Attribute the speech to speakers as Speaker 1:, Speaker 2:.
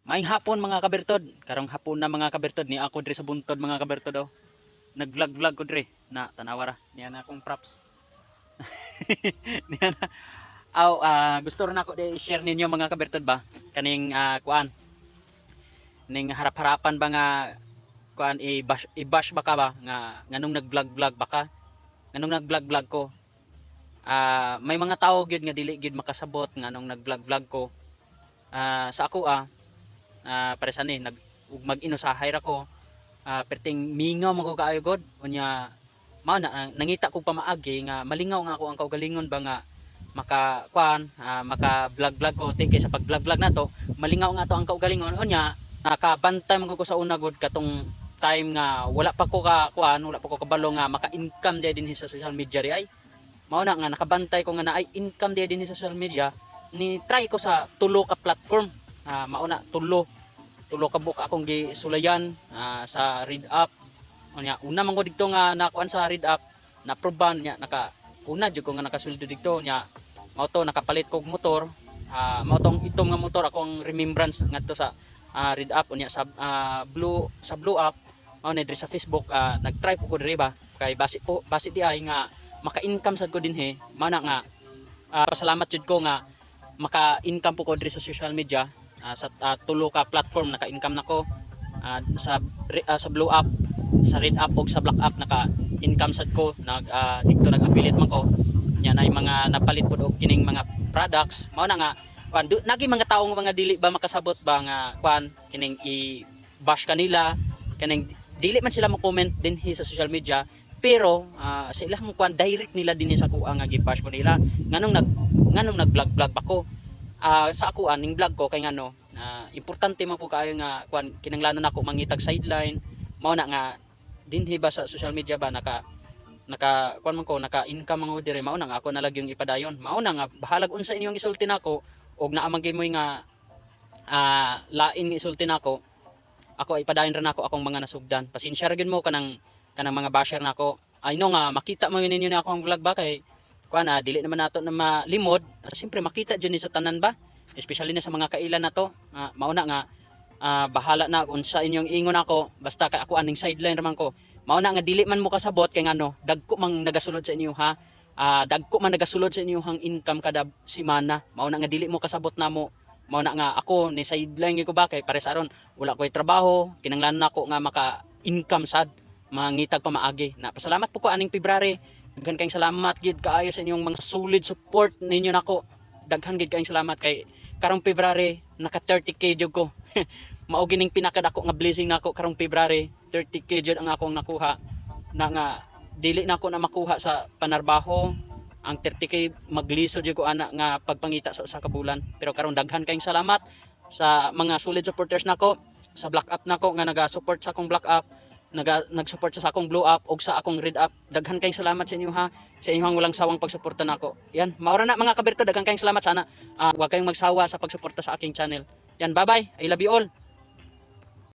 Speaker 1: Maayong hapon mga kabertod. Karong hapon na mga kabertod ni ako diri sa buntod mga kabertod oh. Nag-vlog ko diri na tanawa ra. Niya na akong props. Niya na. Gusto rin ako i-share ninyo mga kabertod ba kaning kuan ning harap-harapan ba nga kuan i-bash ba ka ba nga nganong nag-vlog baka nganong nag-vlog ko. May mga tao gyud nga dili gyud makasabot nganong nag-vlog ko. Sa ako para sa ni mag-inusahay ra ko perting mingaw man ko kaayo god unya mao na nangita ko pamaagi nga malingaw nga ako ang kaugalingon ba nga maka kuan maka vlog ko kay sa pag vlog nato malingaw nga to ang kaugalingon unya nakabantay man ko sa una god katong time nga wala pa ko ka kuan wala pa ko kabalo nga maka-income din sa social media ri ay mao na nga nakabantay ko nga na ay income din sa social media ni try ko sa tulo ka platform mao na tulo ka buka akong gisulayan sa read up unya una man ko dito nga nakuan sa read up na proban nya naka una jud ko nga nakasuldo dito nya mao to nakapalit kog motor mao tong itom nga motor akong remembrance ngadto sa read up unya sa blue up mao ni diri sa Facebook nagtry ko diri ba kay base di ay nga maka-income sad ko dinhi mao na nga pasalamat jud ko nga maka-income po ko diri sa social media sa tulo ka platform naka-income nako sa blue up sa red up ug sa black up naka-income sad ko dito nag-affiliate man ko nya nay mga napalit pud og kining mga products mao na nga kuan nagi mga tawo mga dili ba makasabot ba nga kuan kining i-bash kanila kining dili man sila mo comment dinhi sa social media pero sa ilang kuan direct nila dinhi sa kuha nga gi-bash ko nila nganong nag-vlog ba ko sa ako ning vlog ko kay ngano importante man po kaayo nga kuan kinanglanon ako mangitag sideline mao na nga dinhi ba sa social media ba naka kuan man ko naka-income man ko dire mao na nga ako nalag yung ipadayon mao na nga bahalag unsa inyong isulti nako og naamang gimoy nga lain isulti nako ako ipadayon ra nako akong mga nasugdan pasensya ra gyud mo kanang mga basher nako I know nga makita mo ninyo na akong vlog ba kay kuan dili naman nato na malimod siyempre makita jud ni sa tanan ba especially na sa mga kailan nato mao na nga bahala na unsa inyong ingon ako basta kay ako aning sideline raman ko mao na nga dili man mo kasabot kay ngano dagko mang nagasulod sa inyo ha dagko man nagasulod sa inyo hang income kada semana mao na nga dili mo kasabot namo mao na nga ako ni sideline ko ba kay pare sa aron wala koy trabaho kinanglan nako nga maka income sad mangitag pa maagi na pasalamat po ko aning February daghan kayong salamat gid kaayo sa inyong mga solid support ninyo nako daghan gid kayong salamat kay karong February naka 30k jud ko mao gining pinakadako nga blessing nako karong February 30k jud ang akong nakuha na nga dili nako na makuha sa panarbaho ang 30k maglisod jud ko ana nga pagpangita sa usa ka bulan pero karong daghan kayong salamat sa mga solid supporters nako sa black up nako nga naga-support sa akong black up nag-support sa akong blue up o sa akong red up daghan kayong salamat sa inyo ha sa inyong walang sawang pagsuporta nako yan maura na mga kaberto daghan kayong salamat sana huwag kayong magsawa sa pagsuporta sa aking channel yan bye bye I love you all.